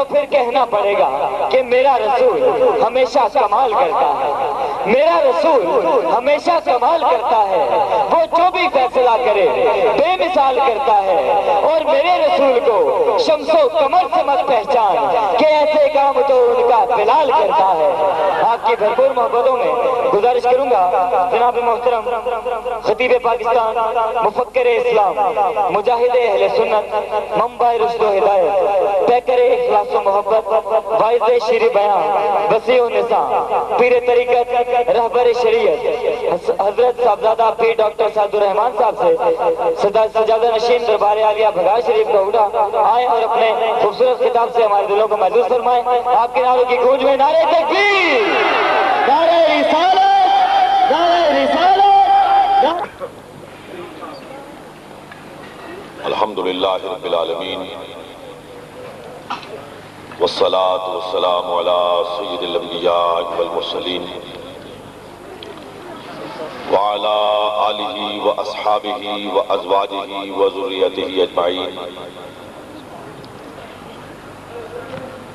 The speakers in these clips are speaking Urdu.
تو پھر کہنا پڑے گا کہ میرا رسول ہمیشہ کمال کرتا ہے، میرا رسول ہمیشہ کمال کرتا ہے، وہ جو بھی فیصلہ کرے بے مثال کرتا ہے، اور میرے رسول کو شمس و قمر سے مت پہچان کہ ایسے کام تو ان کا بلال کرتا ہے۔ آپ کی بھرپور محبتوں میں گزارش کروں گا جناب محترم خطیب پاکستان، مفکر اسلام، مجاہد اہل سنت، منبع رشد و ہدایت، پیکر اخلاص و محبت، واعظ شیر بیان، وسیع النساء، پیر طریقت، رہبر شریعت حضرت صاحبزادہ پیر ڈاکٹر سعد الرحمان صاحب سے سجادہ نشین دربار عالیہ بھگا شریف کا اٹھا آئے اور اپنے خوبصورت خطاب سے ہمارے دلوں کو محظوظ فرمائیں۔ آپ کے نعروں کی گونج میں نعرہ تکبیر، نعرہ رسالت، نعرہ رسالت۔ الحمدللہ رب العالمین والصلاة والسلام علی سید الانبیاء والمرسلین وعلی آلہ واصحابہ وازواجہ وذریتہ اجمعین،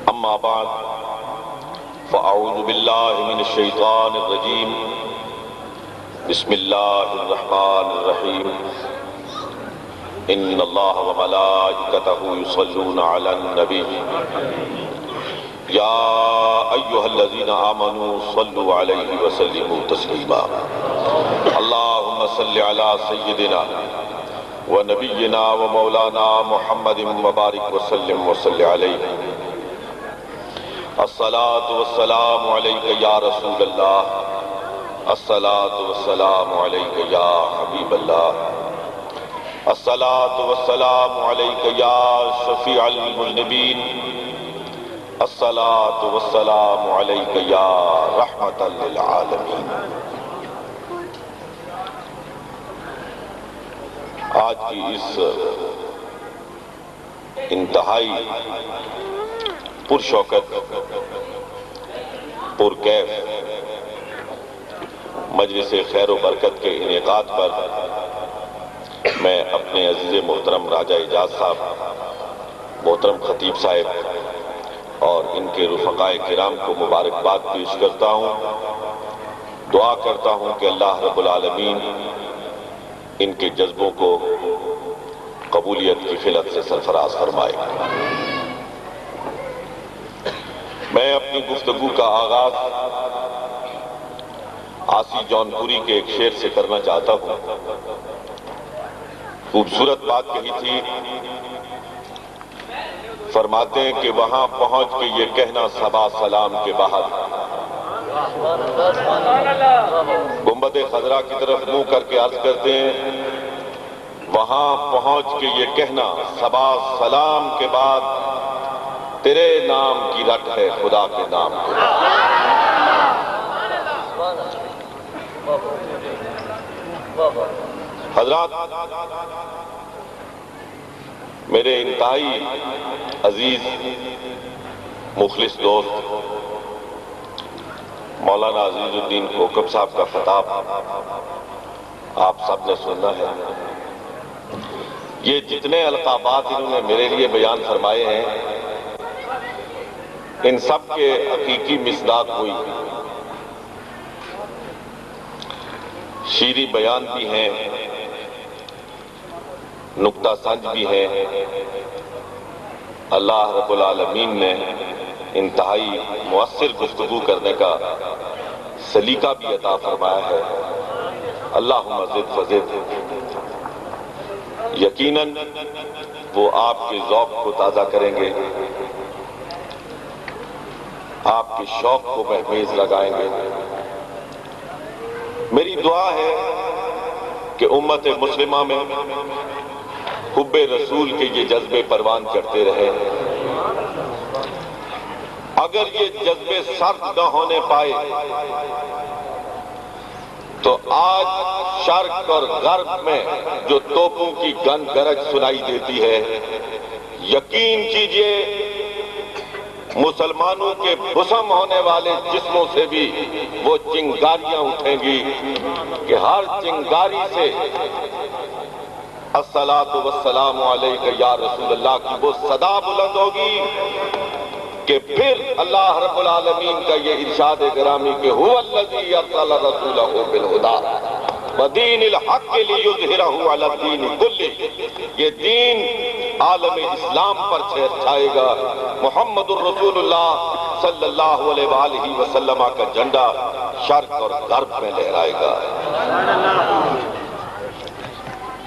اما بعد فاعوذ باللہ من الشیطان الرجیم، بسم اللہ الرحمن الرحیم، ان اللہ وملائکتہ یصلون علی النبی یا ایہا الذین آمنوا صلوا علیہ وسلموا تسلیما، اللہم صل علی سیدنا ونبینا ومولانا محمد مبارک وسلم وصل علیہ، الصلاة والسلام علیک یا رسول اللہ، الصلاة والسلام علیک یا حبیب اللہ، الصلاة والسلام علیک یا شفیع المذنبین، الصلاة والسلام علیک یا رحمت للعالمین۔ آج کی اس انتہائی پرشوکت پرکیف مجلس خیر و برکت کے انعقاد پر میں اپنے عزیز محترم راجہ اعجاز صاحب، محترم خطیب صاحب اور ان کے رفقائے کرام کو مبارکباد پیش کرتا ہوں۔ دعا کرتا ہوں کہ اللہ رب العالمین ان کے جذبوں کو قبولیت کی خلت سے سرفراز فرمائے۔ میں اپنی گفتگو کا آغاز آسی جونپوری کے ایک شعر سے کرنا چاہتا ہوں۔ خوبصورت بات کہی تھی، فرماتے ہیں کہ وہاں پہنچ کے یہ کہنا صبا سلام کے بعد، گنبد خضرا کی طرف منہ کر کے عرض کرتے ہیں وہاں پہنچ کے یہ کہنا صبا سلام کے بعد، تیرے نام کی رٹ ہے خدا کے نام کے بعد۔ حضرات، میرے انتہائی عزیز مخلص دوست مولانا عزیز الدین کوکب صاحب کا خطاب آپ سب نے سننا ہے۔ یہ جتنے القابات انہوں نے میرے لیے بیان فرمائے ہیں، ان سب کے حقیقی مصداق ہوئی، شیریں بیان بھی ہیں، نکتہ سنج بھی ہیں۔ اللہ رب العالمین نے انتہائی مؤثر گفتگو کرنے کا سلیقہ بھی عطا فرمایا ہے۔ اللہم زد فزد۔ یقیناً وہ آپ کے ذوق کو تازہ کریں گے، آپ کے شوق کو مہمیز لگائیں گے۔ میری دعا ہے کہ امت مسلمہ میں حب رسول کے یہ جذبے پروان چڑھتے رہے۔ اگر یہ جذبے سرد نہ ہونے پائے تو آج شرق اور غرب میں جو توپوں کی گن گرج سنائی دیتی ہے، یقین کیجئے مسلمانوں کے بسم ہونے والے جسموں سے بھی وہ چنگاریاں اٹھیں گی کہ ہر چنگاری سے الصلاۃ والسلام علیک یا رسول اللہ کی وہ صدا بلند ہوگی کہ پھر اللہ رب العالمین کا یہ ارشاد گرامی کہ هو الذی ارسل رسولہ بالہدی ودین الحق لیظہرہ علی الدین کلہ، یہ دین عالم اسلام پر چھائے گا، محمد الرسول اللہ صلی اللہ علیہ وآلہ وسلم کا جھنڈا شرق اور غرب میں لہرائے گا۔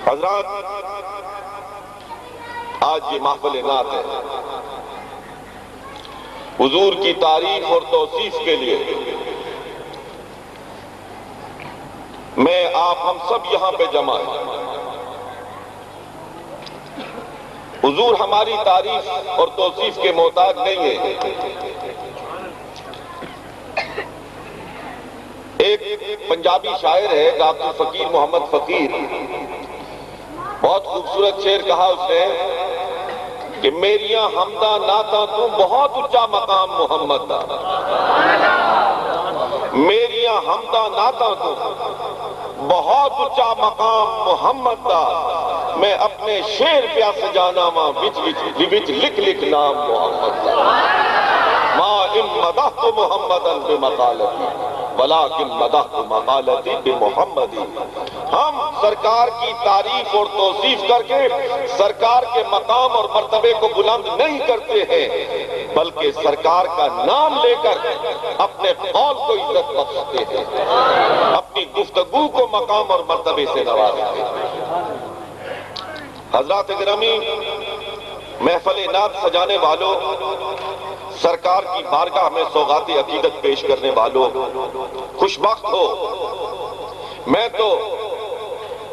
حضرات، آج یہ محفل نعت ہے، حضور کی تعریف اور توصیف کے لیے میں آپ ہم سب یہاں پہ جمع ہیں۔ حضور ہماری تعریف اور توصیف کے محتاج نہیں ہے۔ ایک پنجابی شاعر ہے ڈاکٹر فقیر محمد فقیر، بہت خوبصورت شعر کہا اس نے کہ میریاں حمداں نعتاں تو بہت اونچا مقام محمد دا، میریاں حمداں نعتاں تو بہت اونچا مقام محمد دا، میں اپنے شعر پیا سجانا ماں وچ لکھ لکھ نام محمد دا، ما ان مدحت محمدا بمقالتی ولیکن مدحت مقالتی بمحمدی۔ ہم سرکار کی تعریف اور توصیف کر کے سرکار کے مقام اور مرتبے کو بلند نہیں کرتے ہیں، بلکہ سرکار کا نام لے کر اپنے قول کو عزت بخشتے ہیں، اپنی گفتگو کو مقام اور مرتبے سے نوازتے ہیں۔ حضرات گرامی، محفل نعت سجانے والوں، سرکار کی بارگاہ میں سوغات عقیدت پیش کرنے والوں، خوشبخت ہو۔ میں تو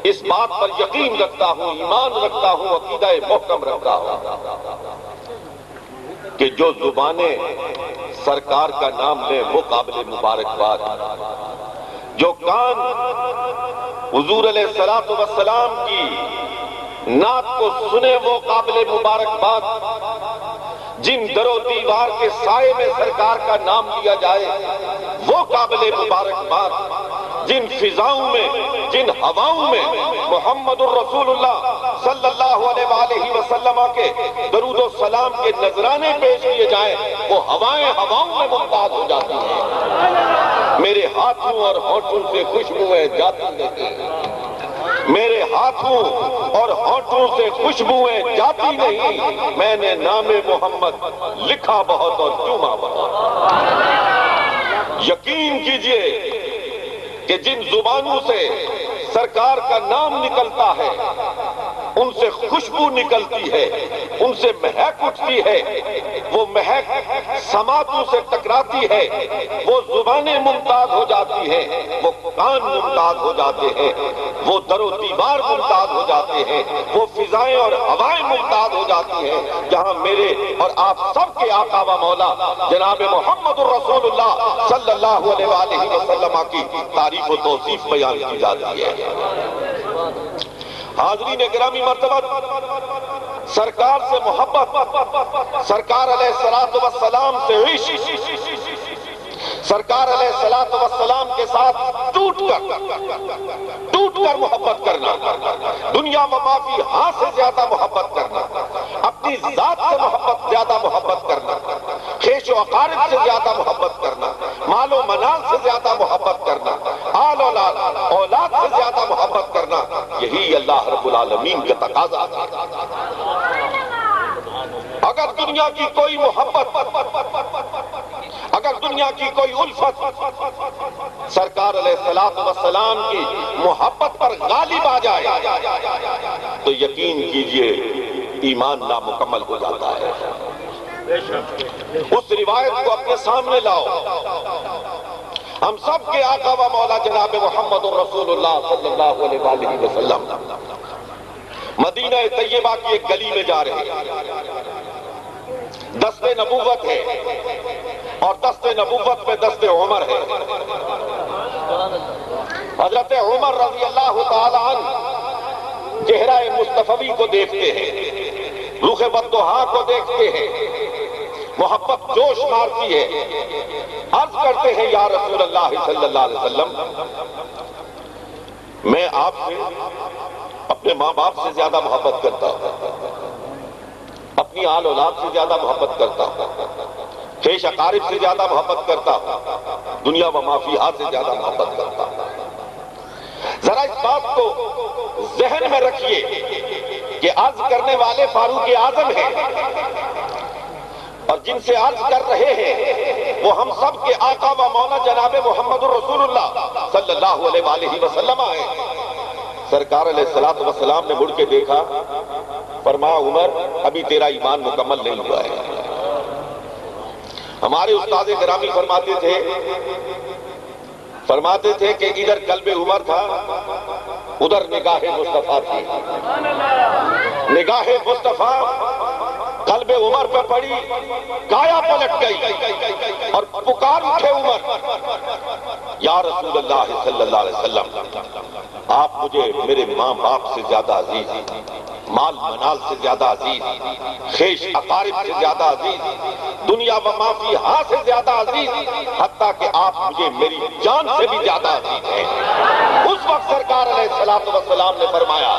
اس بات پر یقین رکھتا ہوں، ایمان رکھتا ہوں، عقیدہ محکم رکھتا ہوں کہ جو زبانیں سرکار کا نام لیں وہ قابل مبارکباد، جو کان حضور علیہ السلام کی نعت کو سنے وہ قابل مبارکباد، جن در و دیوار کے سائے میں سرکار کا نام لیا جائے وہ قابل مبارکباد، جن فضاؤں میں، جن ہواؤں میں محمد الرسول اللہ صلی اللہ علیہ وآلہ وسلم کے درود و سلام کے نذرانے پیش کیے جائیں وہ ہوائیں ہواؤں میں ممتاز ہو جاتی ہیں۔ میرے ہاتھوں اور ہونٹوں سے خوشبوئیں جاتی نہیں، میرے ہاتھوں اور ہونٹوں سے خوشبوئیں جاتی نہیں، میں نے نام محمد لکھا بہت اور چوما بہت۔ یقین کیجئے کہ جن زبانوں سے سرکار کا نام نکلتا ہے ان سے خوشبو نکلتی ہے، ان سے مہک اٹھتی ہے، وہ مہک سماعتوں سے ٹکراتی ہے، وہ زبانیں ممتاز ہو جاتی ہیں، وہ کان ممتاز ہو جاتے ہیں، وہ در و دیوار ممتاز ہو جاتے ہیں، وہ فضائیں اور ہوائیں ممتاز ہو جاتی ہیں، جہاں میرے اور آپ سب کے آقا و مولا جناب محمد الرسول اللہ صلی اللہ علیہ وآلہ وسلم کی تعریف و توصیف بیان کی جاتی ہے۔ حاضرین گرامی، مرتبہ سرکار سے محبت، سرکار علیہ السلام سے عشق، سرکار علیہ السلام کے ساتھ ٹوٹ کر محبت کرنا، دنیا و ما فیہا سے زیادہ محبت کرنا، اپنی ذات سے زیادہ محبت کرنا، خیش و اقارب سے زیادہ محبت کرنا، مال و منال سے زیادہ محبت کرنا، آل اولاد سے زیادہ محبت کرنا، یہی اللہ رب العالمین کا تقاضا ہے۔ اگر دنیا کی کوئی محبت، اگر دنیا کی کوئی الفت سرکار علیہ السلام کی محبت پر غالب آ جائے تو یقین کیجئے ایمان نامکمل ہو جاتا ہے۔ اس روایت کو اپنے سامنے لاؤ، ہم سب کے آقا و مولا جناب محمد الرسول اللہ صلی اللہ علیہ وآلہ وسلم مدینہ طیبہ کی ایک گلی میں جا رہے ہیں، دست نبوت ہے اور دست نبوت میں دست عمر ہے۔ حضرت عمر رضی اللہ تعالی عنہ چہرہ مصطفی کو دیکھتے ہیں، رخ بدوحا کو دیکھتے ہیں، محبت جوش مارتی ہے، عرض کرتے ہیں یا رسول اللہ صلی اللہ علیہ وسلم، میں آپ سے اپنے ماں باپ سے زیادہ محبت کرتا ہوں، اپنی آل اولاد سے زیادہ محبت کرتا ہوں، خیش اقارب سے زیادہ محبت کرتا ہوں، دنیا و ما فیہا سے زیادہ محبت کرتا ہوں۔ ذرا اس بات کو ذہن میں رکھیے کہ عرض کرنے والے فاروق اعظم ہیں، اور جن سے عرض کر رہے ہیں وہ ہم سب کے آقا و مولا جناب محمد الرسول اللہ صلی اللہ علیہ وآلہ وسلم ہیں۔ سرکار علیہ السلام نے مڑ کے دیکھا، فرمایا عمر ابھی تیرا ایمان مکمل نہیں ہوا ہے۔ ہمارے استاد گرامی فرماتے تھے کہ ادھر قلب عمر تھا، ادھر نگاہ مصطفیٰ تھی۔ نگاہ مصطفیٰ قلب عمر پہ پڑی، کایا پلٹ گئی اور پکار اٹھے عمر، یا رسول اللہ صلی اللہ علیہ وسلم، آپ مجھے میرے ماں باپ سے زیادہ عزیز، مال منال سے زیادہ عزیز، خیش اقارب سے زیادہ عزیز، دنیا و ما فیہا سے زیادہ عزیز، حتیٰ کہ آپ مجھے میری جان سے بھی زیادہ عزیز ہیں۔ اس وقت سرکار علیہ السلام نے فرمایا،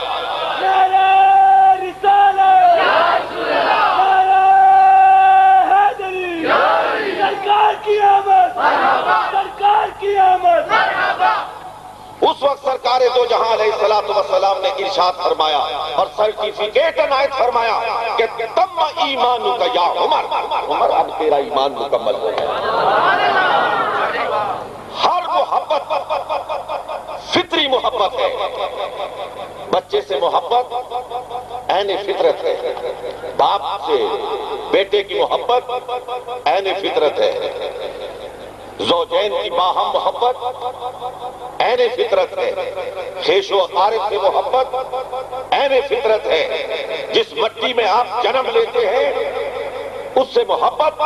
اس وقت سرکار دو جہاں علیہ السلام نے ارشاد فرمایا اور سرٹیفکیٹ عنایت فرمایا کہ تم ایمانک یا عمر، عمر اب تیرا ایمان مکمل ہو گیا۔ ہر محبت فطری محبت ہے، بچے سے محبت عین فطرت ہے، باپ سے بیٹے کی محبت عین فطرت ہے، زوجین کی باہم محبت عین فطرت ہے، خیش و اقارب کی محبت عین فطرت ہے۔ جس مٹی میں آپ جنم لیتے ہیں اس سے محبت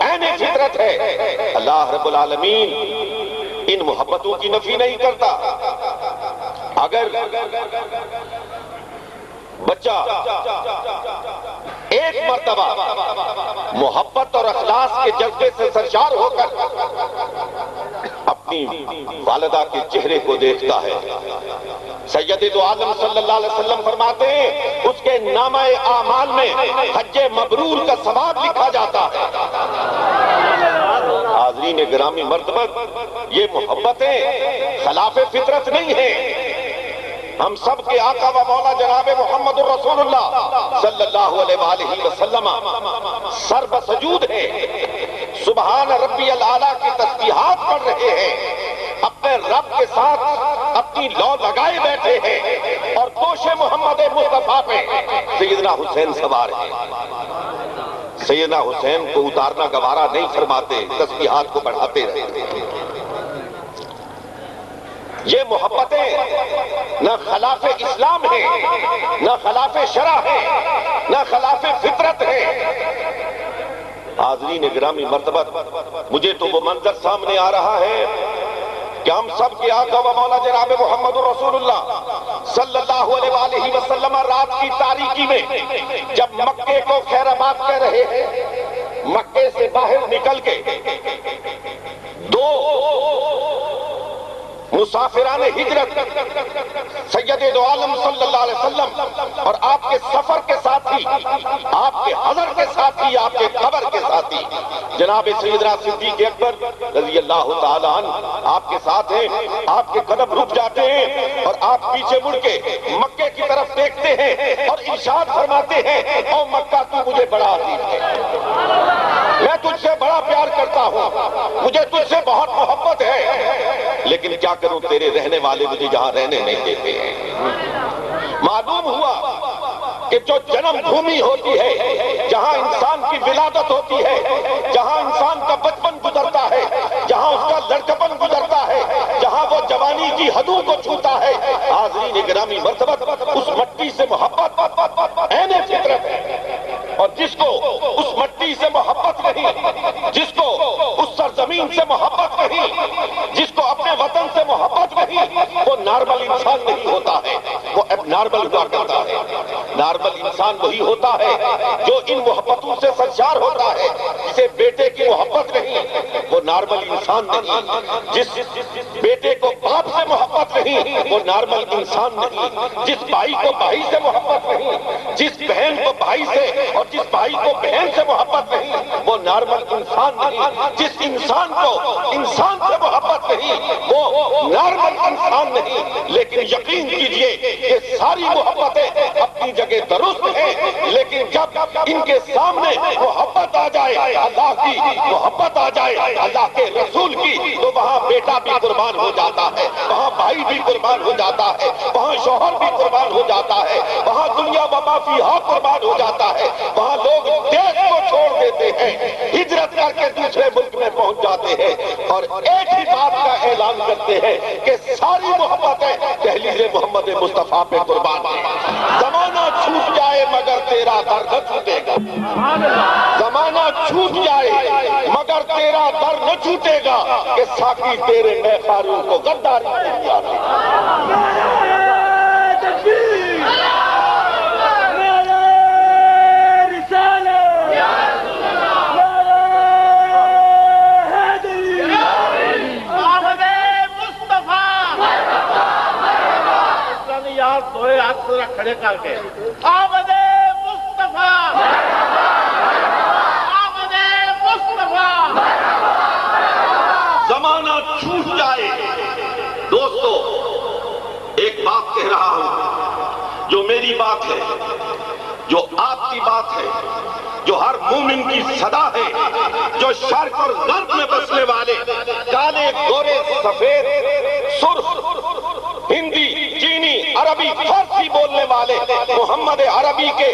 عین فطرت ہے۔ اللہ رب العالمین ان محبتوں کی نفی نہیں کرتا۔ اگر بچہ ایک مرتبہ محبت اور اخلاص کے جذبے سے سرشار ہو کر اپنی والدہ کے چہرے کو دیکھتا ہے، سید دو عالم صلی اللہ علیہ وسلم فرماتے ہیں اس کے نامہ اعمال میں حج مبرور کا ثواب لکھا جاتا ہے۔ حاضرین گرامی مرتبت، یہ محبتیں خلاف فطرت نہیں ہیں۔ ہم سب کے آقا و مولا جناب محمد الرسول اللہ صلی اللہ علیہ وآلہ وسلم سر بسجود ہیں، سبحان ربی الاعلیٰ کی تسبیحات پڑھ رہے ہیں، اپنے رب کے ساتھ اپنی لو لگائے بیٹھے ہیں، اور دوش محمد مصطفیٰ پہ سیدنا حسین سوار ہیں۔ سیدنا حسین کو اتارنا گوارا نہیں فرماتے، تسبیحات کو بڑھاتے رہتے ہیں۔ یہ محبتیں نہ خلاف اسلام ہیں، نہ خلاف شرع ہیں، نہ خلاف فطرت ہیں۔ حاضرین گرامی مرتبت، مجھے تو وہ منظر سامنے آ رہا ہے کہ ہم سب کے آقا و مولا جناب محمد رسول اللہ صلی اللہ علیہ وآلہ وسلم رات کی تاریکی میں جب مکے کو خیر آباد کہہ رہے ہیں، مکے سے باہر نکل کے دو مسافران ہجرت سید دو عالم صلی اللہ علیہ وسلم اور آپ کے سفر کے ساتھی، آپ کے حضر کے ساتھی، آپ کے قبر کے ساتھی جناب سیدنا صدیق اکبر رضی اللہ تعالیٰ عنہ آپ کے ساتھ ہیں۔ آپ کے قدم رک جاتے ہیں اور آپ پیچھے مڑ کے مکے کی طرف دیکھتے ہیں اور ارشاد فرماتے ہیں، او مکہ تو مجھے بڑا عزیز ہے، میں تجھ سے بڑا پیار کرتا ہوں، مجھے تجھ سے بہت محبت ہے، لیکن کیا کروں تیرے رہنے والے مجھے یہاں رہنے نہیں دیتے ہیں۔ معلوم ہوا کہ جو جنم بھومی ہوتی ہے، جہاں انسان کی ولادت ہوتی ہے، جہاں انسان کا بچپن گزرتا ہے، جہاں اس کا لڑکپن گزرتا ہے، جہاں وہ جوانی کی حدوں کو چھوتا ہے، حاضرین گرامی مرتبت، اس مٹی سے محبت عین فطرت ہے۔ اور جس کو اس مٹی سے محبت نہیں، جس کو اس سرزمین سے محبت نہیں، جس کو اپنے وطن سے محبت نہیں، وہ نارمل انسان نہیں ہوتا ہے، وہ اب نارمل ہوا کرتا ہے۔ نارمل انسان وہی ہوتا ہے جو ان محبتوں سے سرشار ہوتا ہے، سے بیٹے کی محبت نہیں وہ نارمل انسان نہیں، جس بیٹے کو باپ سے محبت نہیں وہ نارمل انسان نہیں، جس بھائی کو بھائی سے محبت نہیں، جس بہن کو بھائی سے اور جس بھائی کو بہن سے محبت نہیں وہ نارمل انسان نہیں، جس انسان کو انسان سے محبت نہیں وہ نارمل انسان نہیں۔ لیکن یقین کیجئے کہ ساری محبتیں اپنی جگہ درست ہیں، لیکن جب ان کے سامنے محبت آ جائے، اللہ کی محبت آ جائے، اللہ کے رسول کی، تو وہاں بیٹا بھی قربان ہو جاتا ہے، وہاں بھائی بھی قربان ہو جاتا ہے، وہاں شوہر بھی قربان ہو جاتا ہے، وہاں دنیا و ما فیہا قربان ہو جاتا ہے، وہاں لوگ دیش کو چھوڑ دیتے ہیں، ہجرت کر کے دوسرے ملک میں پہنچ جاتے ہیں اور ایک ہی بات کا اعلان کرتے ہیں کہ ساری محبتیں دہلیز محمد مصطفیٰ پہ قربان ہیں۔ زمانہ چھوٹ جائے مگر تیرا در نہ چھوٹے گا، زمانہ چھوٹ جائے مگر تیرا در نہ چھوٹے گا، کہ ساقی تیرے میں خاروں کو غداری نہیں آتی۔ کھڑے کر کے آمد مصطفیٰ، آمد مصطفیٰ۔ زمانہ چھوٹ جائے، دوستو ایک بات کہہ رہا ہوں جو میری بات ہے، جو آپ کی بات ہے، جو ہر مومن کی صدا ہے، جو شرق اور غرب میں بسنے والے کالے گورے سفید سرخ ہندی چینی عربی فارسی بولنے والے محمد عربی کے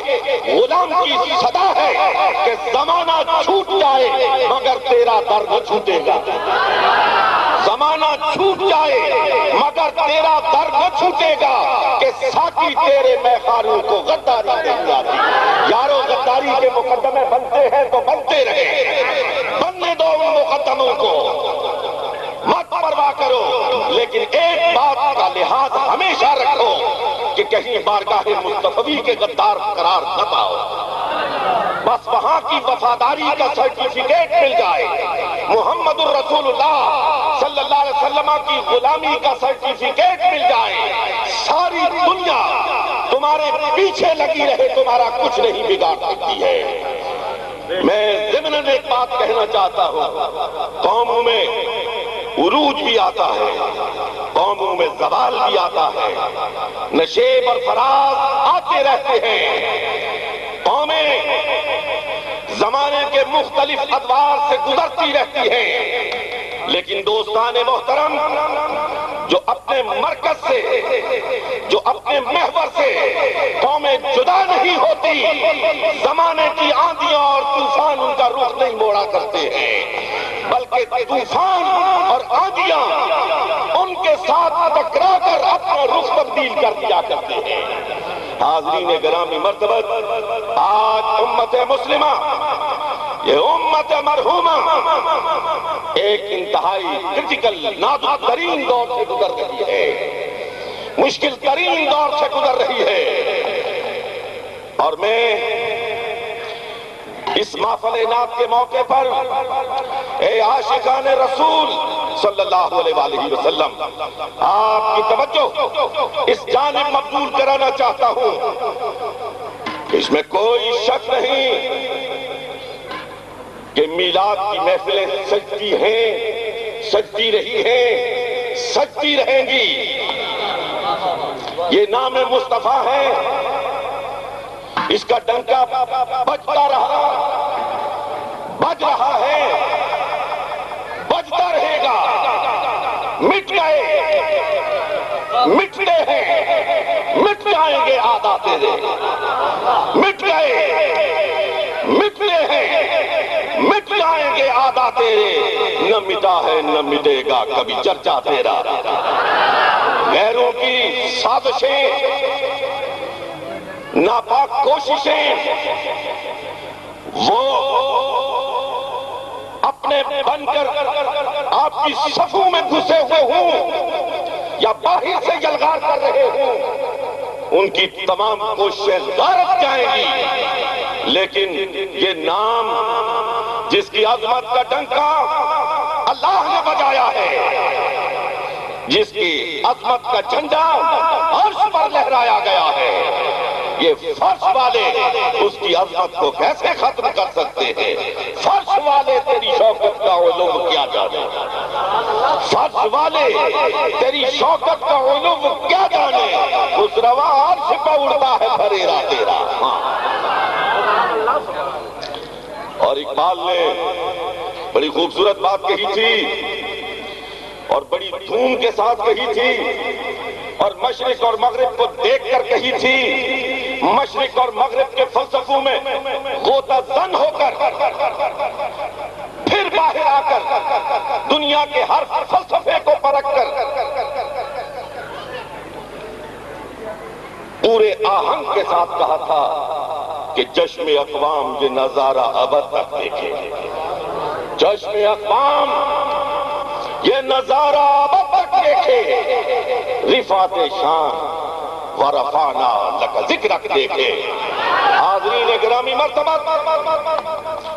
غلام کی صدا ہے کہ زمانہ چھوٹ جائے مگر تیرا در نہ چھوٹے گا، زمانہ چھوٹ جائے مگر تیرا در نہ چھوٹے گا، کہ ساقی تیرے میخاروں کو غداری نہیں آتی۔ یارو غداری کے مقدمے بنتے ہیں تو بنتے رہے، بننے دو ان مقدموں کو، مت پرواہ کرو، لیکن ایک بات کا لحاظ ہمیشہ رکھو کہ کہیں بارگاہ مصطفی کے غدار قرار نہ پاؤ، بس وہاں کی وفاداری کا سرٹیفکیٹ مل جائے، محمد الرسول اللہ صلی اللہ علیہ وسلم کی غلامی کا سرٹیفکیٹ مل جائے، ساری دنیا تمہارے پیچھے لگی رہے، تمہارا کچھ نہیں بگاڑ سکتی ہے۔ میں ضمناً ایک بات کہنا چاہتا ہوں، قوموں میں عروج بھی آتا ہے، قوموں میں زوال بھی آتا ہے، نشیب اور فراز آتے رہتے ہیں، قومیں زمانے کے مختلف ادوار سے گزرتی رہتی ہیں، لیکن دوستان محترم جو اپنے مرکز سے، جو اپنے محور سے قومیں جدا نہیں ہوتی، زمانے کی آندیاں اور طوفان ان کا رخ نہیں موڑا کرتے ہیں، بلکہ طوفان اور آندیاں ان کے ساتھ ٹکرا کر اپنا رخ تبدیل کر دیا کرتے ہیں۔ حاضرین گرامی مرتبت، آج امت مسلمہ، یہ امت مرحومہ ایک انتہائی کرٹیکل نازک ترین دور سے گزر رہی ہے، مشکل ترین دور سے گزر رہی ہے، اور میں اس محفل نعت کے موقع پر اے عاشقان رسول صلی اللہ علیہ وآلہ وسلم، آپ کی توجہ اس جانب مبذول کرانا چاہتا ہوں، اس میں کوئی شک نہیں کہ میلاد کی محفلیں سجتی ہیں، سجتی رہی ہیں، سجتی رہیں گی، یہ نام مصطفیٰ ہے، اس کا ڈنکا بجتا رہا، بج رہا ہے، بجتا رہے گا، مٹ گئے، مٹتے ہیں، مٹ جائیں گے آدھا تیرے، مٹ گئے، مٹتے ہیں، مٹ جائیں گے آدھا تیرے، نہ مٹا ہے نہ مٹے گا کبھی چرچا تیرا، غیروں کی سازشیں، ناپاک کوششیں، وہ اپنے بن کر آپ کی صفوں میں گھسے ہوئے ہوں یا باہر سے یلغار کر رہے ہوں، ان کی تمام کوششیں غارت جائیں گی، لیکن یہ نام جس کی عظمت کا ڈنکا اللہ نے بجایا ہے، جس کی عظمت کا جھنڈا عرش پر لہرایا گیا ہے، یہ فرش والے اس کی عظمت کو کیسے ختم کر سکتے ہیں؟ فرش والے تیری شوکت کا علو کیا جانے، فرش والے تیری شوکت کا علو کیا جانے، اس روا عرش پہ اڑتا ہے بھریرا تیرا۔ اور اقبال نے بڑی خوبصورت بات کہی تھی اور بڑی دھوم کے ساتھ کہی تھی، اور مشرق اور مغرب کو دیکھ کر کہی تھی، مشرق اور مغرب کے فلسفوں میں غوطہ زن ہو کر پھر باہر آ کر دنیا کے ہر فلسفے کو پرکھ کر پورے آہنگ کے ساتھ کہا تھا کہ چشم اقوام یہ نظارہ ابد تک دیکھے، چشم اقوام یہ نظارہ ابد تک دیکھے، رفعت شان ورفعنا لک ذکرک دیکھے۔ حاضرین گرامی مرتبہ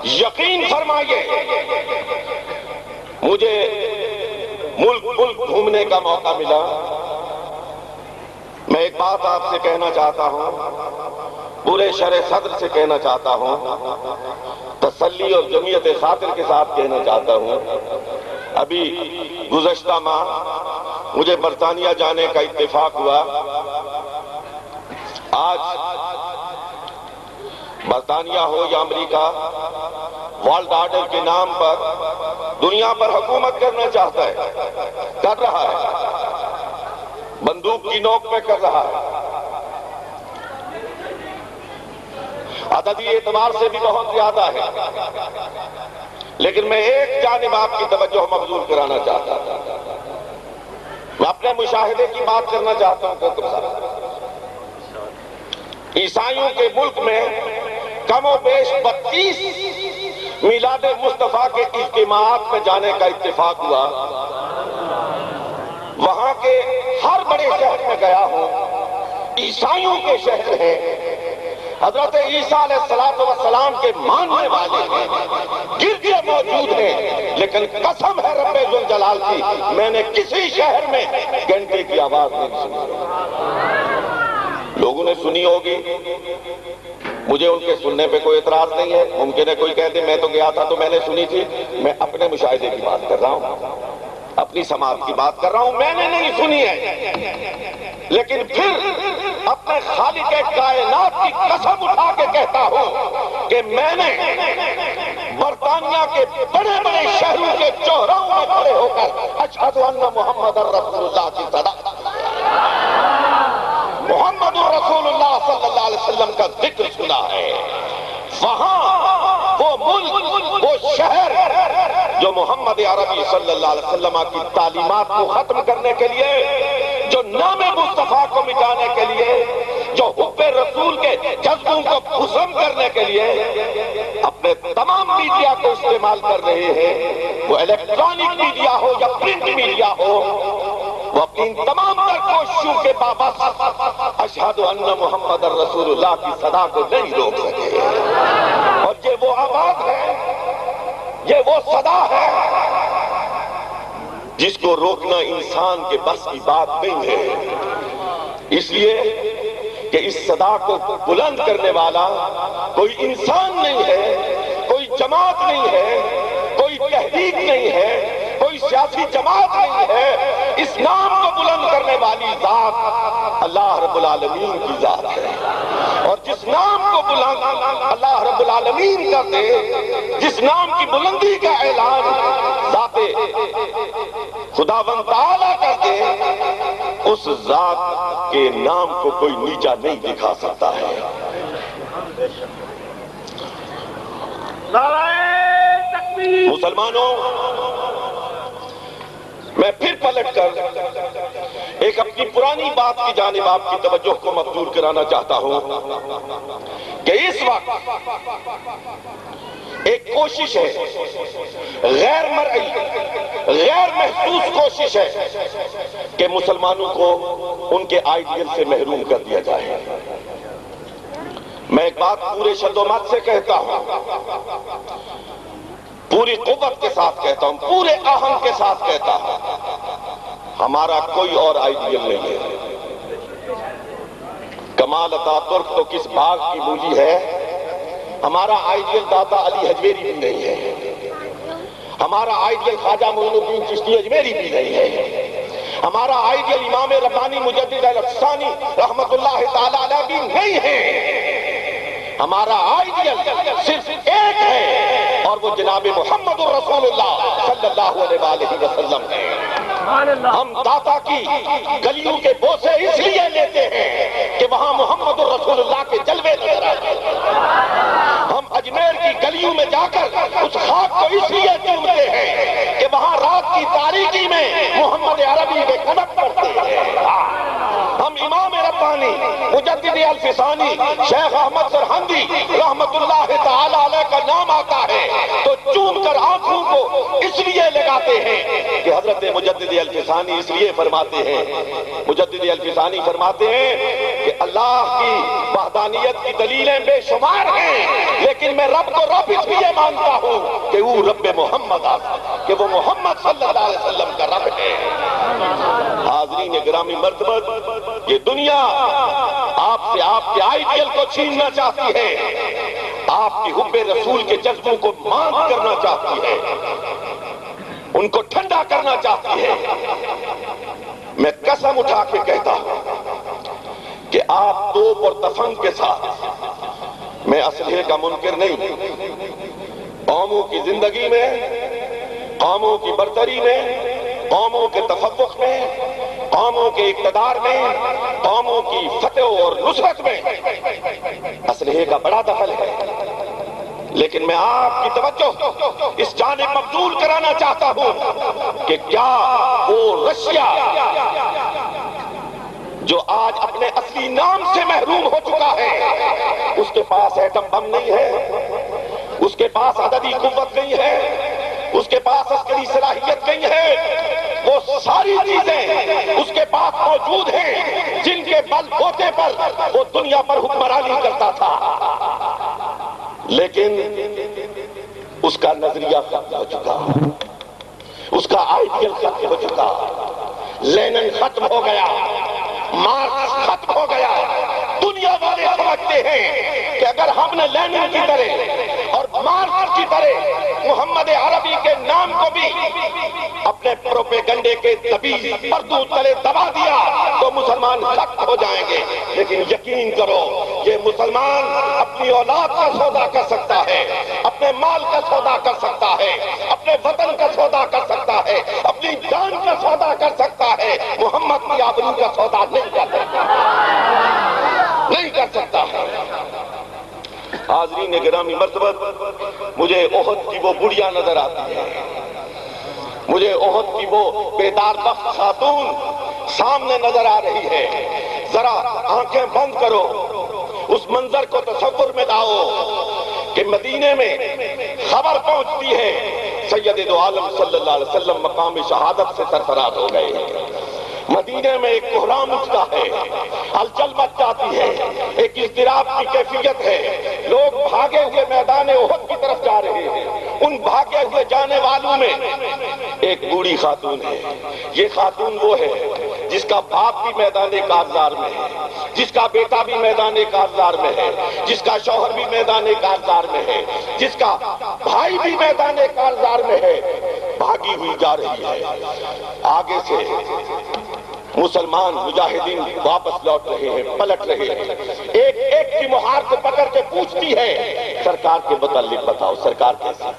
یقین فرمائیے، مجھے ملک گھومنے کا موقع ملا، میں ایک بات آپ سے کہنا چاہتا ہوں، پورے شرح صدر سے کہنا چاہتا ہوں، تسلی اور جمعیت خاطر کے ساتھ کہنا چاہتا ہوں۔ ابھی گزشتہ ماہ مجھے برطانیہ جانے کا اتفاق ہوا۔ آج برطانیہ ہو یا امریکہ، ورلڈ آرڈر کے نام پر دنیا پر حکومت کرنا چاہتا ہے، کر رہا ہے، بندوق کی نوک پہ کر رہا ہے، عددی اعتبار سے بھی بہت زیادہ ہے، لیکن میں ایک جانب آپ کی توجہ مبذول کرانا چاہتا ہوں، میں اپنے مشاہدے کی بات کرنا چاہتا ہوں۔ عیسائیوں کے ملک میں کم و بیش 32 میلاد مصطفیٰ کے اجتماعات میں جانے کا اتفاق ہوا، وہاں کے ہر بڑے شہر میں گیا ہوں، عیسائیوں کے شہر ہیں، حضرت عیسیٰ علیہ السلام کے ماننے والے ہیں، گرجے موجود ہیں، لیکن قسم ہے رب ذوالجلال کی، میں نے کسی شہر میں گھنٹے کی آواز نہیں سنی۔ لوگوں نے سنی ہوگی، مجھے ان کے سننے پہ کوئی اعتراض نہیں ہے، ممکن ہے کوئی کہہ دے میں تو گیا تھا تو میں نے سنی تھی، میں اپنے مشاہدے کی بات کر رہا ہوں، اپنی سماعت کی بات کر رہا ہوں، میں نے نہیں سنی ہے، لیکن پھر اپنے خالق کائنات کی قسم اٹھا کے کہتا ہوں کہ میں نے برطانیہ کے بڑے بڑے شہروں کے چوراہوں میں کھڑے ہو کر اشہد ان محمد رسول اللہ کی صدا، محمد رسول اللہ صلی اللہ علیہ وسلم کا ذکر سنا ہے۔ وہاں وہ ملک، وہ شہر جو محمد عربی صلی اللہ علیہ وسلم کی تعلیمات کو ختم کرنے کے لیے، جو نام مصطفیٰ کو مٹانے کے لیے، جو حب رسول کے جذبوں کو بھسم کرنے کے لیے اپنے تمام میڈیا کو استعمال کر رہے ہیں، وہ الیکٹرانک میڈیا ہو یا پرنٹ میڈیا ہو، وہ اپنی تمام تر کوششوں کے باوجود اشہد ان محمد رسول اللہ کی صدا کو نہیں روک سکے۔ اور یہ وہ آواز ہے، یہ وہ صدا ہے جس کو روکنا انسان کے بس کی بات نہیں ہے، اس لیے کہ اس صدا کو بلند کرنے والا کوئی انسان نہیں ہے، کوئی جماعت نہیں ہے، کوئی تحریک نہیں ہے، کوئی سیاسی جماعت نہیں ہے، اس نام کو بلند کرنے والی ذات اللہ رب العالمین کی ذات ہے، اور جس نام کو بلند اللہ رب العالمین کر دے، جس نام کی بلندی کا اعلان ذات خداوند تعالیٰ کر دے، اس ذات کے نام کو کوئی نیچا نہیں دکھا سکتا ہے۔ مسلمانوں، میں پھر پلٹ کر ایک اپنی پرانی بات کی جانب آپ کی توجہ کو مبذول کرانا چاہتا ہوں کہ اس وقت ایک کوشش ہے، غیر مرئی، غیر محسوس کوشش ہے کہ مسلمانوں کو ان کے آئیڈیل سے محروم کر دیا جائے۔ میں ایک بات پورے شد و مت سے کہتا ہوں پوری قوت کے ساتھ کہتا ہوں، پورے آہنگ کے ساتھ کہتا ہوں، ہمارا کوئی اور آئیڈیل نہیں ہے۔ کمال عطا ترک تو کس باغ کی بولی ہے، ہمارا آئیڈیل داتا علی حجویری بھی نہیں ہے، ہمارا آئیڈیل خواجہ معین الدین چشتی اجمیری بھی نہیں ہے، ہمارا آئیڈیل امام ربانی مجدد الافسانی رحمت اللہ تعالی علیہ بھی نہیں ہے۔ ہمارا آئیڈیل صرف ایک ہے اور وہ جناب محمد الرسول اللہ صلی اللہ علیہ وآلہ وسلم ہے۔ ہم داتا کی گلیوں کے بوسے اس لیے لیتے ہیں کہ وہاں محمد الرسول اللہ کے جلوے نظر آتے ہیں۔ ہم اجمیر کی گلیوں میں جا کر اس خاک کو اس لیے چومتے ہیں کہ وہاں رات کی تاریکی میں محمد عربی کے قدم پڑتے ہیں۔ ہم امام ربانی مجدد الفسانی شیخ احمد سرہندی رحمت اللہ تعالی علیہ کا نام آتا ہے تو چوم کر آنکھوں کو اس لیے لگاتے ہیں کہ حضرت مجدد الفسانی اس لیے فرماتے ہیں، مجدد الفسانی فرماتے ہیں کہ اللہ کی وحدانیت کی دلیلیں بے شمار ہیں، لیکن میں رب کو رب اس لیے مانتا ہوں کہ وہ رب محمد کہ وہ محمد صلی اللہ علیہ وسلم کا رب ہے۔ حاضرین گرامی مرتبہ، یہ دنیا آپ سے آپ کے آئیڈیل کو چھیننا چاہتی ہے، آپ کی حب رسول کے جذبوں کو مات کرنا چاہتی ہے، ان کو ٹھنڈا کرنا چاہتی ہے۔ میں قسم اٹھا کے کہتا ہوں کہ آپ توپ اور تفنگ کے ساتھ، میں اسلحے کا منکر نہیں، قوموں کی زندگی میں، قوموں کی برتری میں، قوموں کے تفوق میں، قوموں کے اقتدار میں، قوموں کی فتح اور نصرت میں اسلحے کا بڑا دخل ہے، لیکن میں آپ کی توجہ اس جانب مبذول کرانا چاہتا ہوں کہ کیا وہ رشیا جو آج اپنے اصلی نام سے محروم ہو چکا ہے، اس کے پاس ایٹم بم نہیں ہے، اس کے پاس عددی قوت نہیں ہے، اس کے پاس عسکری صلاحیت نہیں ہے، وہ ساری چیزیں اس کے پاس موجود ہیں جن کے بل بوتے پر وہ دنیا پر حکمرانی کرتا تھا، لیکن اس کا نظریہ ختم ہو چکا، اس کا آئیڈیل ختم ہو چکا، لینن ختم ہو گیا، مارکس ختم ہو گیا۔ دنیا والے سمجھتے ہیں کہ اگر ہم نے لینن کی طرح اور مارکس کی طرح محمد عربی کے نام کو بھی اپنے پروپیگنڈے کے طبیعی پردو تلے دبا دیا تو مسلمان ختم ہو جائیں گے، لیکن یقین کرو یہ مسلمان اپنی اولاد کا سودا کر سکتا ہے، اپنے مال کا سودا کر سکتا ہے، اپنے وطن کا سودا کر سکتا ہے، اپنی جان کا سودا کر سکتا ہے، محمد کی آبرو کا سودا نہیں کر سکتا، نہیں کر سکتا ہے۔ حاضرین گرامی مرتبہ، مجھے احد کی وہ بڑھیا نظر آتی ہے، مجھے احد کی وہ بیدار بخت خاتون سامنے نظر آ رہی ہے۔ ذرا آنکھیں بند کرو، اس منظر کو تصور میں لاؤ کہ مدینے میں خبر پہنچتی ہے سید دو عالم صلی اللہ علیہ وسلم مقام شہادت سے سرفراز ہو گئے۔ مدینے میں ایک کوہرام اٹھتا ہے، ہلچل مچ جاتی ہے، ایک اضطراب کی کیفیت ہے، لوگ بھاگے ہوئے میدان احد کی طرف جا رہے ہیں۔ ان بھاگے ہوئے جانے والوں میں ایک بوڑھی خاتون ہے۔ یہ خاتون وہ ہے جس کا باپ بھی میدان کارزار میں ہے، جس کا بیٹا بھی میدان کارزار میں ہے، جس کا شوہر بھی میدان کارزار میں ہے، جس کا بھائی بھی میدان کارزار میں ہے، بھاگی ہوئی جا رہی ہے۔ آگے سے مسلمان مجاہدین واپس لوٹ رہے ہیں، پلٹ رہے ہیں، ایک ایک کی مہار کو پکڑ کے پوچھتی ہے سرکار کے متعلق بتاؤ، سرکار کیسی،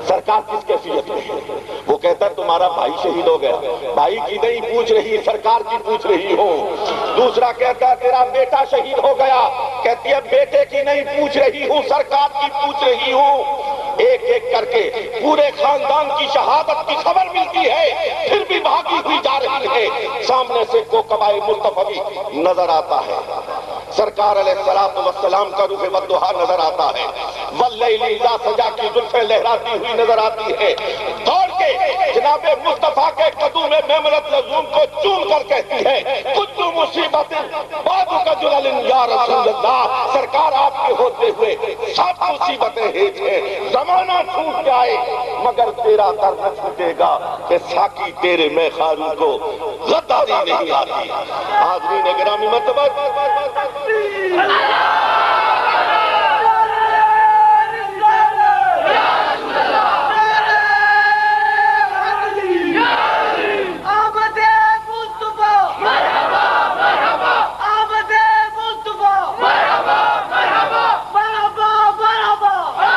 سرکار کس کیفیت میں ہے؟ وہ کہتا ہے تمہارا بھائی شہید ہو گیا، بھائی کی نہیں پوچھ رہی، سرکار کی پوچھ رہی ہوں۔ دوسرا کہتا ہے تیرا بیٹا شہید ہو گیا، کہتی ہے بیٹے کی نہیں پوچھ رہی ہوں، سرکار کی پوچھ رہی ہوں۔ ایک ایک کر کے پورے خاندان کی شہادت کی خبر ملتی ہے، پھر بھی بھاگی ہوئی جا رہی ہے۔ سامنے سے کوکبائے مصطفی نظر آتا ہے، سرکار علیہ السلام کا روح والضحیٰ نظر آتا ہے، واللیل اذا سجا کی زلفیں لہراتی ہوئی نظر آتی ہے۔ دوڑ کے جناب مصطفیٰ کے قدوم میمنۃ لزوم کو چوم کر کہتی ہے کل مصیبت بعد کا جلل یا رسول اللہ، سرکار آپ کے ہوتے ہوئے سب مصیبتیں ہیج ہیں، زمانہ چھوٹ جائے مگر تیرا در نہ چھوٹے گا کہ ساقی تیرے میں خاروں کو غداری نہیں آتی۔ حاضرین گرامی مرتبہ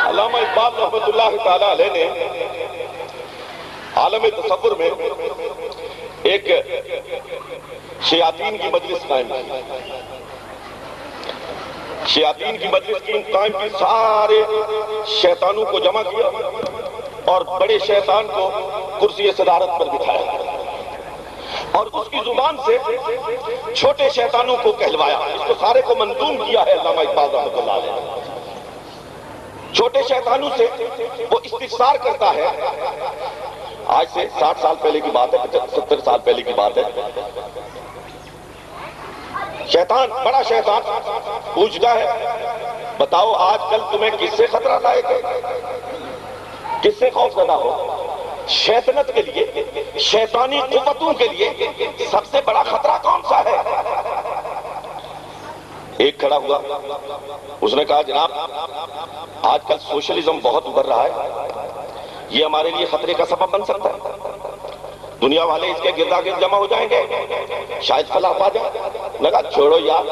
علامہ اقبال رحمۃ اللہ تعالیٰ علیہ نے عالم تصور میں ایک شیاطین کی مجلس قائم کی، شیاطین کی مجلس قائم کی، سارے شیطانوں کو جمع کیا اور بڑے شیطان کو کرسی صدارت پر بٹھایا اور اس کی زبان سے چھوٹے شیطانوں کو کہلوایا۔ اس کو سارے کو منظوم کیا ہے علامہ اقبال رحمۃ اللہ علیہ۔ چھوٹے شیطانوں سے وہ استفسار کرتا ہے، آج سے 60 سال پہلے کی بات ہے، 70 سال پہلے کی بات ہے۔ شیطان، بڑا شیطان پوچھتا ہے بتاؤ آج کل تمہیں کس سے خطرہ لائق ہے، کس سے خوف زدہ ہو؟ شیطنت کے لیے، شیطانی قوتوں کے لیے سب سے بڑا خطرہ کون سا ہے؟ ایک کھڑا ہوا، اس نے کہا جناب آج کل سوشلزم بہت ابھر رہا ہے، یہ ہمارے لیے خطرے کا سبب بن سکتا ہے، دنیا والے اس کے گردا گرد جمع ہو جائیں گے، شاید فلاح پا جائے۔ لگا چھوڑو یار،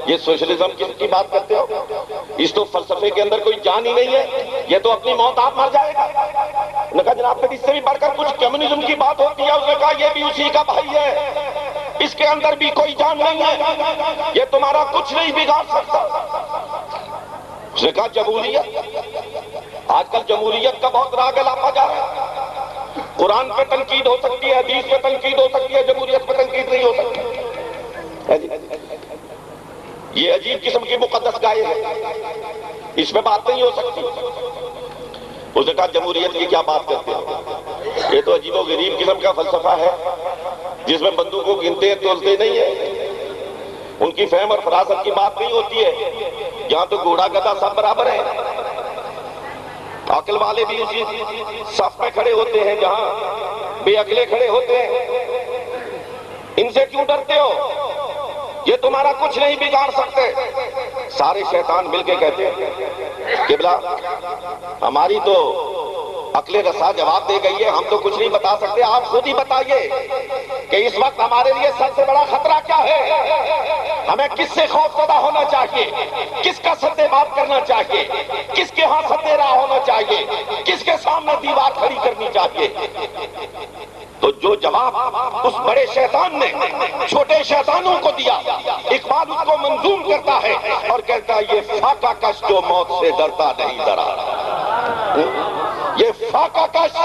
یہ سوشلزم کس کی بات کرتے ہو، اس تو فلسفے کے اندر کوئی جان ہی نہیں ہے، یہ تو اپنی موت آپ مر جائے گا۔ نے کہا جناب پھر اس سے بھی بڑھ کر کچھ کمیونزم کی بات ہوتی ہے، اس نے کہا یہ بھی اسی کا بھائی ہے، اس کے اندر بھی کوئی جان نہیں ہے، یہ تمہارا کچھ نہیں بگاڑ سکتا۔ اس نے کہا جمہوریت، آج کل جمہوریت کا بہت راگ لاپا جا رہا ہے، قرآن پہ تنقید ہو سکتی ہے، حدیث پہ تنقید ہو سکتی ہے، جمہوریت پہ تنقید نہیں ہو سکتی۔ یہ عجیب قسم کی مقدس گائے ہے، اس پہ بات نہیں ہو سکتی۔ اس نے کہا جمہوریت کی کیا بات کرتے ہیں، یہ تو عجیب و غریب قسم کا فلسفہ ہے جس میں بندوق کو گنتے ہیں تولتے نہیں ہیں، ان کی فہم اور فراست کی بات نہیں ہوتی ہے، یہاں تو گھوڑا گدھا سب برابر ہیں، عقل والے بھی اسی صف میں کھڑے ہوتے ہیں جہاں بے عقلے کھڑے ہوتے ہیں۔ ان سے کیوں ڈرتے ہو، یہ تمہارا کچھ نہیں بگاڑ سکتے۔ سارے شیطان مل کے کہتے ہیں قبلہ ہماری تو عقل رسا جواب دے گئی ہے، ہم تو کچھ نہیں بتا سکتے، آپ خود ہی بتائیے کہ اس وقت ہمارے لیے سب سے بڑا خطرہ کیا ہے، ہمیں کس سے خوف زدہ ہونا چاہیے، کس کا سدے بات کرنا چاہیے، کس کے ہاں سدے راہ ہونا چاہیے، کس کے سامنے دیوار کھڑی کرنی چاہیے۔ تو جو جواب اس بڑے شیطان نے چھوٹے شیطانوں کو دیا، اقبال اس کو منظوم کرتا ہے اور کہتا ہے یہ فاقہ کش جو موت سے ڈرتا نہیں ڈرا، یہ فاقہ کش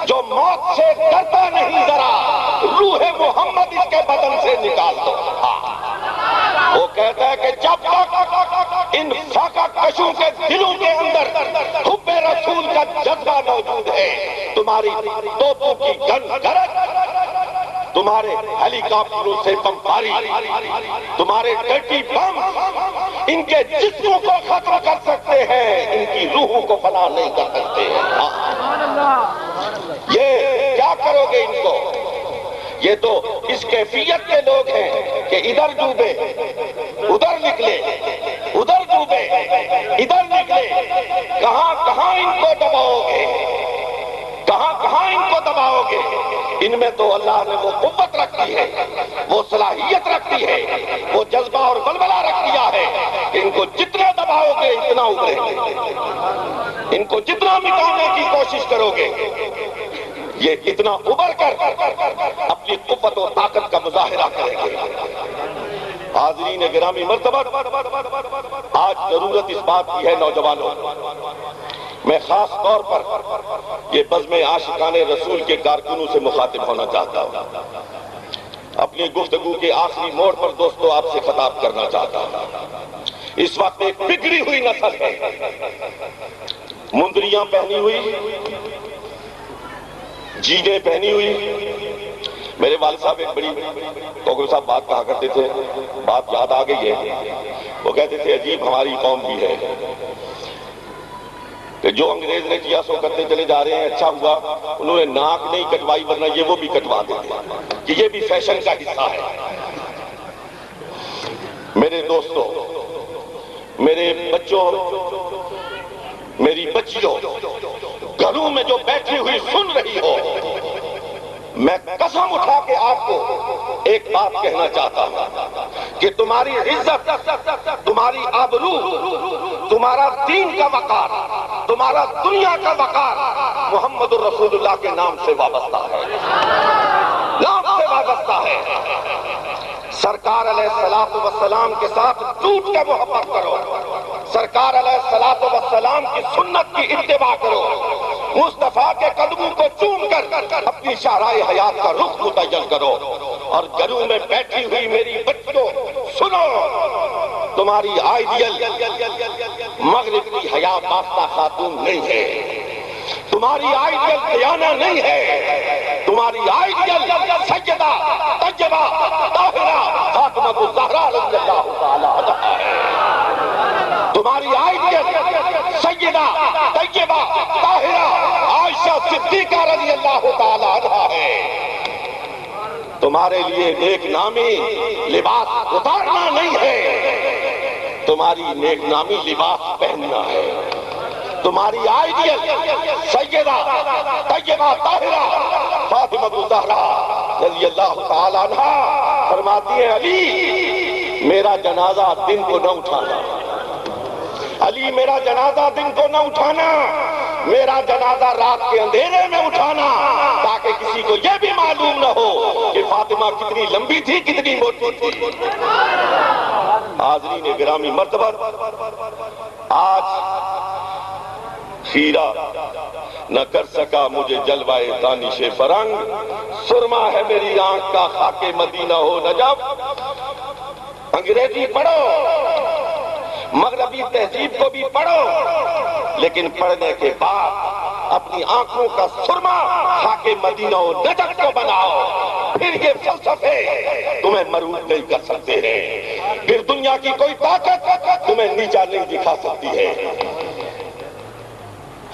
جو موت سے ڈرتا نہیں ڈرا، روح محمد اس کے بدن سے نکال دو۔ وہ کہتا ہے کہ جب تک ان فاقہ کشوں کے دلوں کے اندر حب رسول کا جذبہ موجود ہے، تمہاری توپوں کی گن گرج، تمہارے ہیلی کاپٹروں سے بمباری، تمہارے ڈرٹی بم ان کے جسموں کو ختم کر سکتے ہیں، ان کی روحوں کو فنا نہیں کر سکتے ہیں۔ یہ کیا کرو گے ان کو؟ یہ تو اس کیفیت کے لوگ ہیں کہ ادھر ڈوبے ادھر نکلے، ادھر ڈوبے ادھر نکلے، کہاں کہاں ان کو دباؤ گے، کہاں کہاں ان کو دباؤ گے؟ ان میں تو اللہ نے وہ قوت رکھی ہے، وہ صلاحیت رکھی ہے، وہ جذبہ اور بلبلہ رکھ دیا ہے کہ ان کو جتنا دباؤ گے اتنا ابھریں گے، ان کو جتنا مٹانے کی کوشش کرو گے یہ اتنا ابھر کر اپنی قوت و طاقت کا مظاہرہ کریں گے۔ حاضرین گرامی مرتبہ، آج ضرورت اس بات کی ہے نوجوانوں، میں خاص طور پر یہ بزم عاشقان رسول کے کارکنوں سے مخاطب ہونا چاہتا ہوں، اپنی گفتگو کے آخری موڑ پر دوستو آپ سے خطاب کرنا چاہتا ہوں۔ اس وقت ایک بگڑی ہوئی نسل ہے، مندریاں پہنی ہوئی، جینے پہنی ہوئی، میرے والد صاحب ایک بڑی کوکل صاحب بات کہا کرتے تھے، بات یاد آ گئی ہے، وہ کہتے تھے عجیب ہماری قوم بھی ہے کہ جو انگریز نے کیا سو کرتے چلے جا رہے ہیں، اچھا ہوا انہوں نے ناک نہیں کٹوائی ورنہ یہ وہ بھی کٹوا دیتے کہ یہ بھی فیشن کا حصہ ہے۔ میرے دوستوں، میرے بچوں، میری بچیوں، گھروں میں جو بیٹھی ہوئی سن رہی ہو، میں قسم اٹھا کے آپ کو ایک بات کہنا چاہتا ہوں کہ تمہاری عزت، تمہاری آبرو، تمہارا دین کا وقار، تمہارا دنیا کا وقار محمد الرسول اللہ کے نام سے وابستہ ہے، نام سے وابستہ ہے۔ سرکار علیہ السلام کے ساتھ ٹوٹ کے محبت کرو، سرکار علیہ السلام کی سنت کی اتباع کرو، مصطفیٰ کے قدموں کو چوم کر اپنی شاہراہ حیات کا رخ متعین کرو۔ اور گھروں میں بیٹھی ہوئی میری بچوں سنو، تمہاری آئیڈیل مغرب کی حیا بافتہ خاتون نہیں ہے، تمہاری آئیڈیل دیانہ نہیں ہے، تمہاری آئیڈیل سیدہ طیبہ طاہرہ فاطمہ الزہرا رضی اللہ تعالی عنہا ہے، تمہاری آئیڈیل سیدہ طیبہ طاہرہ عائشہ صدیقہ رضی اللہ تعالی عنہا ہے۔ تمہارے لیے نیک نامی لباس اتارنا نہیں ہے، تمہاری نیک نامی لباس پہننا ہے۔ تمہاری آئیڈیل سیدہ طیبہ طاہرہ فاطمہ الزہرا رضی اللہ تعالی عنہا فرماتی ہیں علی میرا جنازہ دن کو نہ اٹھانا، علی میرا جنازہ دن کو نہ اٹھانا، میرا جنازہ رات کے اندھیرے میں اٹھانا، تاکہ کسی کو یہ بھی معلوم نہ ہو کہ فاطمہ کتنی لمبی تھی کتنی موٹی تھی۔ حاضرین گرامی مرتبہ، آج خیرہ نہ کر سکا مجھے جلوائے دانش فرنگ، سرما ہے میری آنکھ کا خاک مدینہ ہو نجف۔ انگریزی پڑھو، مغربی تہذیب کو بھی پڑھو، لیکن پڑھنے کے بعد اپنی آنکھوں کا سرما خاک مدینہ و نجف کو بناؤ، پھر یہ فلسفے تمہیں مرعوب نہیں کر سکتے ہیں، پھر دنیا کی کوئی طاقت تمہیں نیچا نہیں دکھا سکتی ہے۔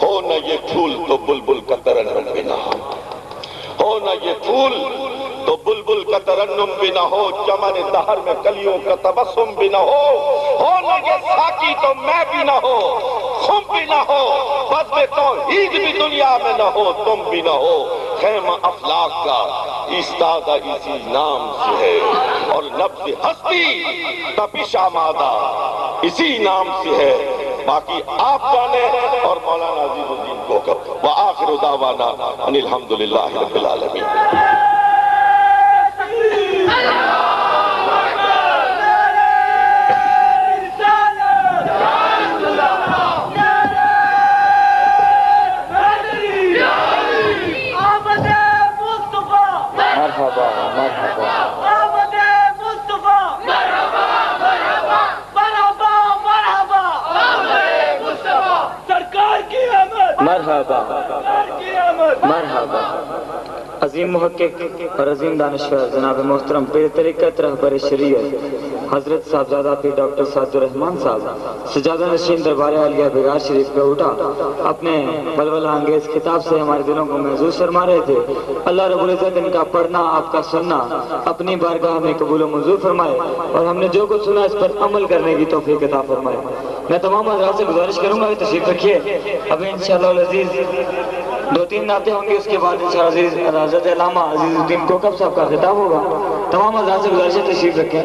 ہو نہ یہ پھول تو بلبل کا ترنم بھی نہ ہو، ہو نہ یہ پھول تو بلبل کا ترنم بھی نہ ہو، چمن دہر میں کلیوں کا تبسم بھی نہ ہو نہ یہ ساقی تو میں بھی نہ ہو، خم بھی نہ ہو، بزم توحید بھی دنیا میں نہ ہو، تم بھی نہ ہو، خیمہ افلاک کا ایستادہ اسی نام سے ہے، اور نبض ہستی تپش آمادہ اسی نام سے ہے۔ باقی آپ جانے اور مولانا عزیز الدین کوکب۔ وآخر دعوانا ان الحمدللہ رب العالمین۔ مرحبا مرحبا مرحبا مرحبا۔ عظیم محقق اور عظیم دانشور جناب محترم پیر طریقت رہبر شریعت حضرت صاحبزادہ پیر ڈاکٹر سعد الرحمان صاحب سجادہ نشین دربار عالیہ بیگار شریف پہ اٹھا اپنے ولولہ انگیز خطاب سے ہمارے دلوں کو محظوظ فرما رہے تھے۔ اللہ رب العزت ان کا پڑھنا آپ کا سننا اپنی بارگاہ میں قبول و منظور فرمائے، اور ہم نے جو کچھ سنا اس پر عمل کرنے کی توفیق عطا فرمائے۔ میں تمام حضرات سے گزارش کروں گا کہ تشریف رکھیے، ابھی انشاءاللہ العزیز 2-3 نعتیں ہوں گی، اس کے بعد انشاءاللہ عزیز حضرت علامہ عزیز الدین کوکب صاحب کا خطاب ہوگا۔ تمام حضرات سے گزارش ہے تشریف رکھیں۔